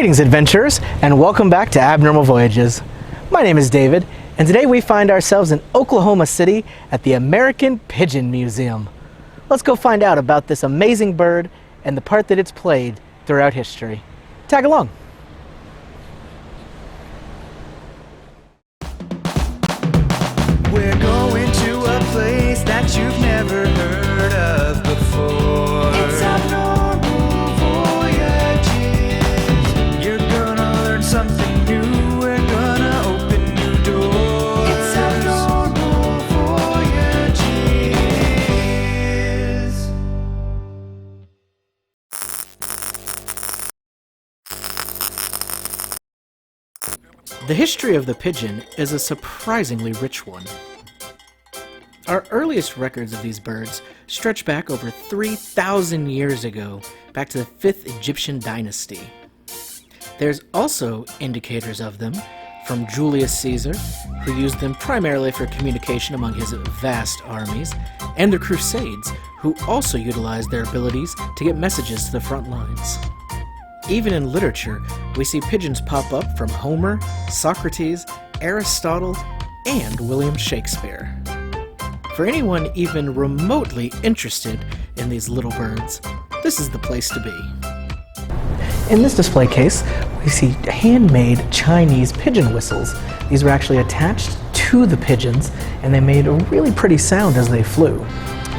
Greetings, adventurers, and welcome back to Abnormal Voyages. My name is David, and today we find ourselves in Oklahoma City at the American Pigeon Museum. Let's go find out about this amazing bird and the part that it's played throughout history. Tag along. We're going to a place that you've never heard of before. It's Abnormal Voyages. You're gonna learn something new. We're gonna open new doors. It's Abnormal Voyages. The history of the pigeon is a surprisingly rich one. Our earliest records of these birds stretch back over 3,000 years ago, back to the 5th Egyptian dynasty. There's also indicators of them from Julius Caesar, who used them primarily for communication among his vast armies, and the Crusades, who also utilized their abilities to get messages to the front lines. Even in literature, we see pigeons pop up from Homer, Socrates, Aristotle, and William Shakespeare. For anyone even remotely interested in these little birds, this is the place to be. In this display case, we see handmade Chinese pigeon whistles. These were actually attached to the pigeons, and they made a really pretty sound as they flew.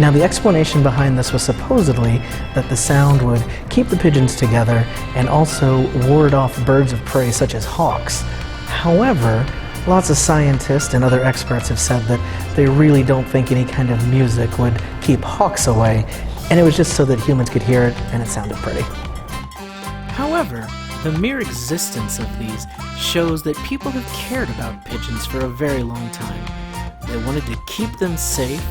Now, the explanation behind this was supposedly that the sound would keep the pigeons together and also ward off birds of prey such as hawks. However, lots of scientists and other experts have said that they really don't think any kind of music would keep hawks away, and it was just so that humans could hear it and it sounded pretty. However, the mere existence of these shows that people have cared about pigeons for a very long time. They wanted to keep them safe,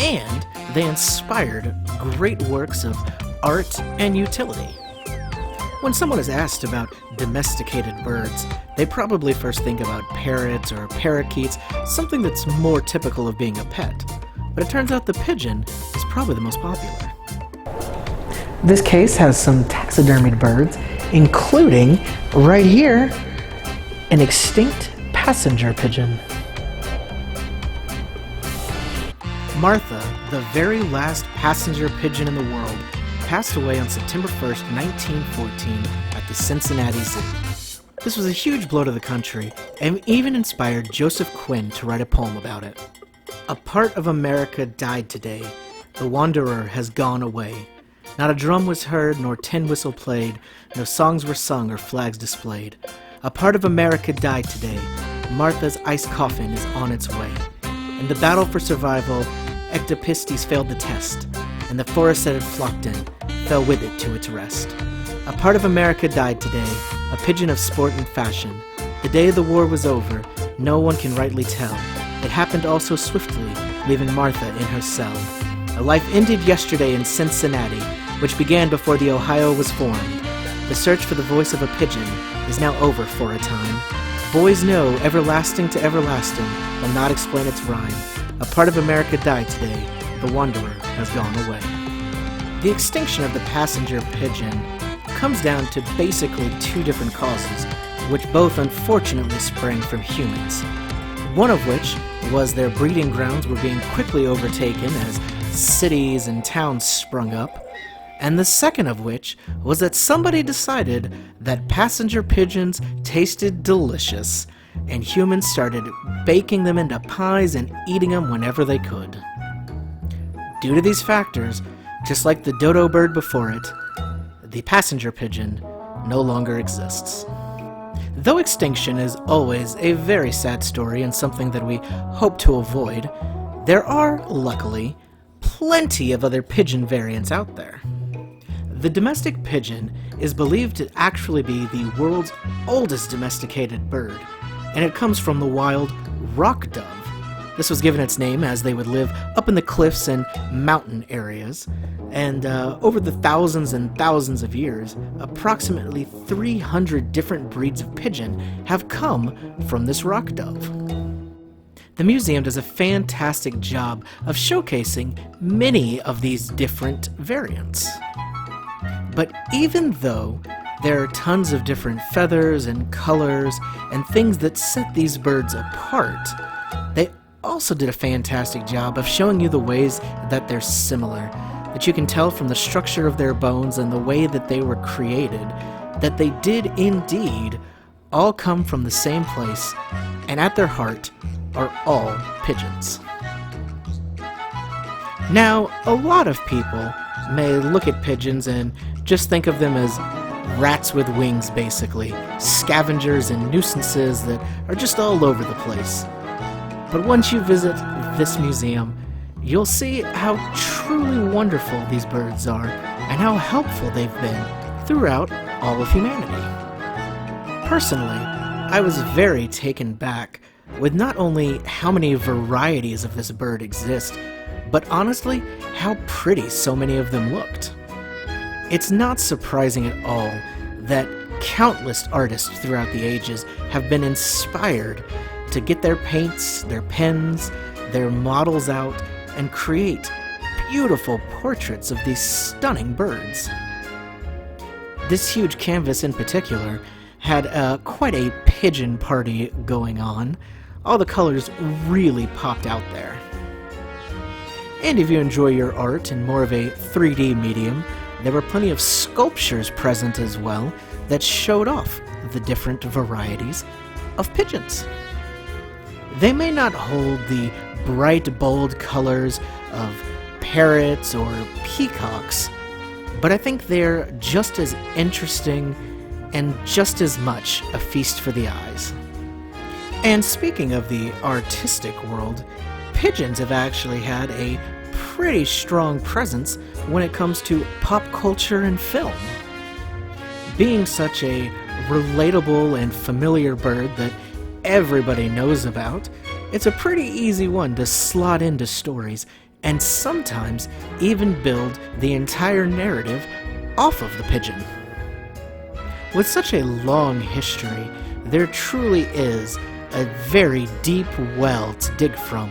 and they inspired great works of art and utility. When someone is asked about domesticated birds, they probably first think about parrots or parakeets, something that's more typical of being a pet. But it turns out the pigeon is probably the most popular. This case has some taxidermied birds, including, right here, an extinct passenger pigeon. Martha, the very last passenger pigeon in the world, passed away on September 1st, 1914 at the Cincinnati Zoo. This was a huge blow to the country, and even inspired Joseph Quinn to write a poem about it. A part of America died today. The wanderer has gone away. Not a drum was heard, nor tin whistle played, no songs were sung or flags displayed. A part of America died today. Martha's ice coffin is on its way. In the battle for survival, Ectopistes failed the test, and the forest that had flocked in fell with it to its rest. A part of America died today, a pigeon of sport and fashion. The day the war was over, no one can rightly tell. It happened all so swiftly, leaving Martha in her cell. A life ended yesterday in Cincinnati, which began before the Ohio was formed. The search for the voice of a pigeon is now over for a time. Boys know everlasting to everlasting will not explain its rhyme. A part of America died today. The wanderer has gone away. The extinction of the passenger pigeon comes down to basically two different causes, which both unfortunately sprang from humans. One of which was their breeding grounds were being quickly overtaken as cities and towns sprung up, and the second of which was that somebody decided that passenger pigeons tasted delicious, and humans started baking them into pies and eating them whenever they could. Due to these factors, just like the dodo bird before it, the passenger pigeon no longer exists. Though extinction is always a very sad story and something that we hope to avoid, there are, luckily, plenty of other pigeon variants out there. The domestic pigeon is believed to actually be the world's oldest domesticated bird, and it comes from the wild rock dove. This was given its name as they would live up in the cliffs and mountain areas, and over the thousands and thousands of years, approximately 300 different breeds of pigeon have come from this rock dove. The museum does a fantastic job of showcasing many of these different variants. But even though There are tons of different feathers and colors and things that set these birds apart. They also did a fantastic job of showing you the ways that they're similar, that you can tell from the structure of their bones and the way that they were created, that they did indeed all come from the same place, and at their heart are all pigeons. Now, a lot of people may look at pigeons and just think of them as rats with wings, basically, scavengers and nuisances that are just all over the place. But once you visit this museum, you'll see how truly wonderful these birds are and how helpful they've been throughout all of humanity. Personally, I was very taken back with not only how many varieties of this bird exist, but honestly, how pretty so many of them looked. It's not surprising at all that countless artists throughout the ages have been inspired to get their paints, their pens, their models out, and create beautiful portraits of these stunning birds. This huge canvas in particular had quite a pigeon party going on. All the colors really popped out there. And if you enjoy your art in more of a 3D medium, there were plenty of sculptures present as well that showed off the different varieties of pigeons. They may not hold the bright, bold colors of parrots or peacocks, but I think they're just as interesting and just as much a feast for the eyes. And speaking of the artistic world, pigeons have actually had a pretty strong presence when it comes to pop culture and film. Being such a relatable and familiar bird that everybody knows about, it's a pretty easy one to slot into stories and sometimes even build the entire narrative off of the pigeon. With such a long history, there truly is a very deep well to dig from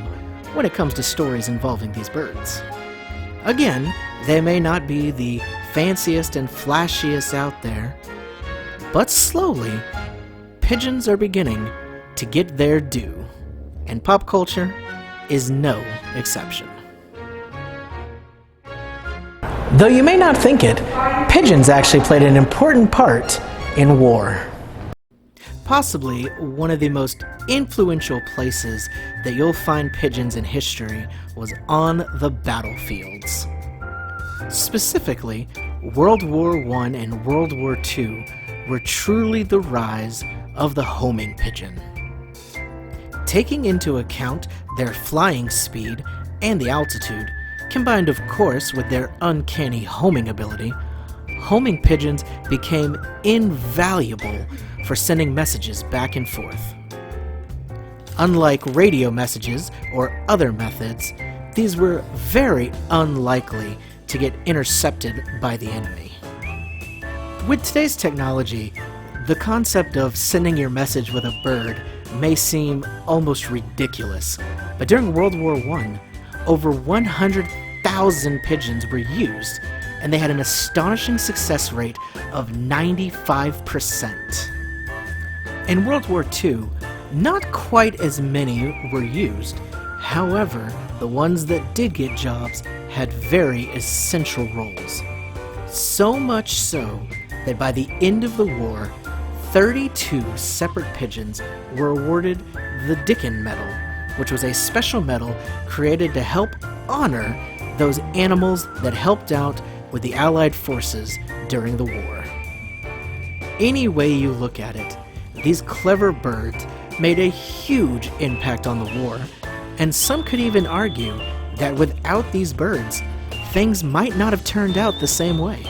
when it comes to stories involving these birds. Again, they may not be the fanciest and flashiest out there, but slowly, pigeons are beginning to get their due, and pop culture is no exception. Though you may not think it, pigeons actually played an important part in war. Possibly one of the most influential places that you'll find pigeons in history was on the battlefields. Specifically, World War I and World War II were truly the rise of the homing pigeon. Taking into account their flying speed and the altitude, combined of course with their uncanny homing ability, homing pigeons became invaluable for sending messages back and forth. Unlike radio messages or other methods, these were very unlikely to get intercepted by the enemy. With today's technology, the concept of sending your message with a bird may seem almost ridiculous, but during World War I, over 100,000 pigeons were used, and they had an astonishing success rate of 95%. In World War II, not quite as many were used. However, the ones that did get jobs had very essential roles. So much so that by the end of the war, 32 separate pigeons were awarded the Dickin Medal, which was a special medal created to help honor those animals that helped out with the Allied forces during the war. Any way you look at it, these clever birds made a huge impact on the war, and some could even argue that without these birds, things might not have turned out the same way.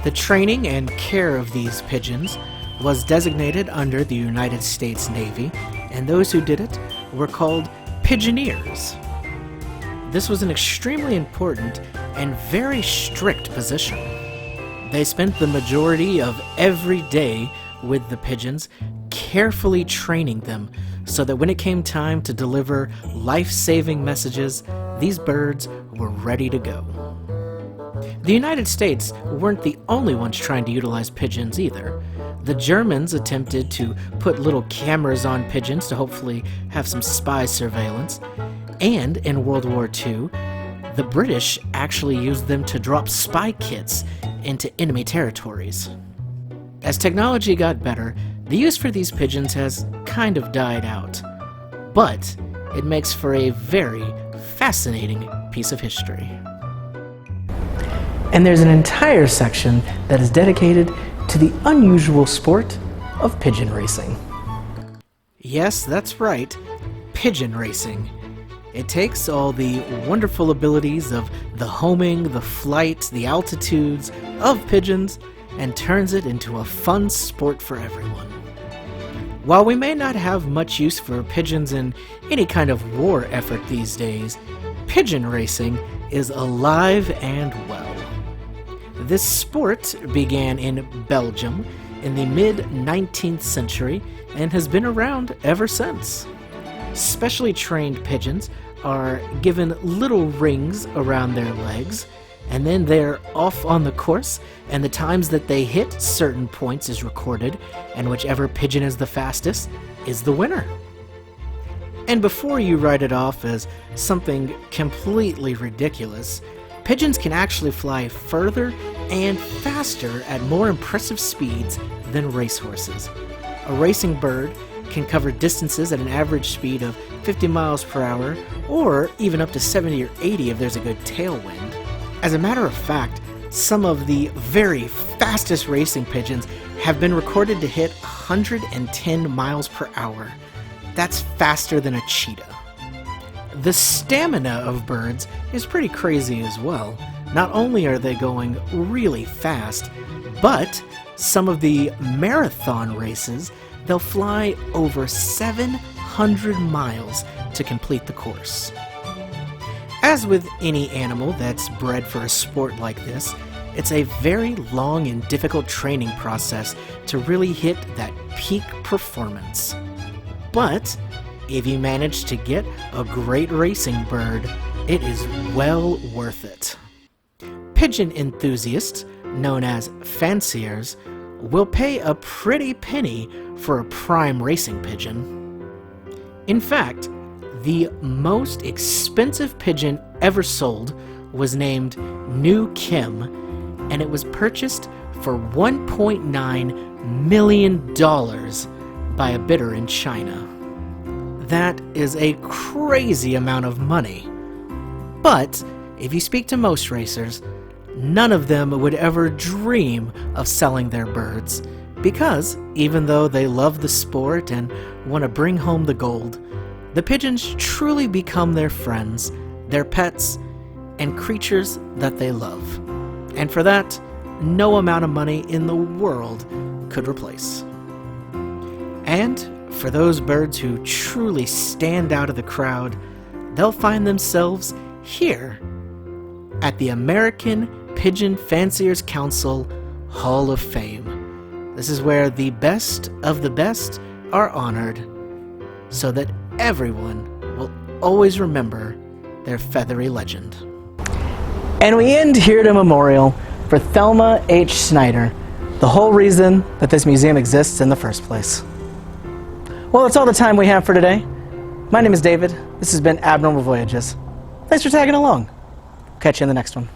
The training and care of these pigeons was designated under the United States Navy, and those who did it were called pigeoneers. This was an extremely important and very strict position. They spent the majority of every day with the pigeons, carefully training them so that when it came time to deliver life-saving messages, these birds were ready to go. The United States weren't the only ones trying to utilize pigeons either. The Germans attempted to put little cameras on pigeons to hopefully have some spy surveillance. And in World War II, the British actually used them to drop spy kits into enemy territories. As technology got better, the use for these pigeons has kind of died out. But it makes for a very fascinating piece of history. And there's an entire section that is dedicated to the unusual sport of pigeon racing. Yes, that's right, pigeon racing. It takes all the wonderful abilities of the homing, the flight, the altitudes of pigeons and turns it into a fun sport for everyone. While we may not have much use for pigeons in any kind of war effort these days, pigeon racing is alive and well. This sport began in Belgium in the mid-19th century and has been around ever since. Specially trained pigeons are given little rings around their legs, and then they're off on the course, and the times that they hit certain points is recorded, and whichever pigeon is the fastest is the winner. And before you write it off as something completely ridiculous, pigeons can actually fly further and faster at more impressive speeds than racehorses. A racing bird can cover distances at an average speed of 50 miles per hour, or even up to 70 or 80 if there's a good tailwind. As a matter of fact, some of the very fastest racing pigeons have been recorded to hit 110 miles per hour. That's faster than a cheetah. The stamina of birds is pretty crazy as well. Not only are they going really fast, but some of the marathon races, they'll fly over 700 miles to complete the course. As with any animal that's bred for a sport like this, it's a very long and difficult training process to really hit that peak performance. But if you manage to get a great racing bird, it is well worth it. Pigeon enthusiasts, known as fanciers, will pay a pretty penny for a prime racing pigeon. In fact, the most expensive pigeon ever sold was named New Kim, and it was purchased for $1.9 million by a bidder in China. That is a crazy amount of money. But if you speak to most racers, none of them would ever dream of selling their birds, because even though they love the sport and want to bring home the gold, the pigeons truly become their friends, their pets, and creatures that they love. And for that, no amount of money in the world could replace. And for those birds who truly stand out of the crowd, they'll find themselves here at the American Pigeon Fanciers Council Hall of Fame. This is where the best of the best are honored, so that everyone will always remember their feathery legend. And we end here at a memorial for Thelma H. Snyder, the whole reason that this museum exists in the first place. Well, that's all the time we have for today. My name is David. This has been Abnormal Voyages. Thanks for tagging along. Catch you in the next one.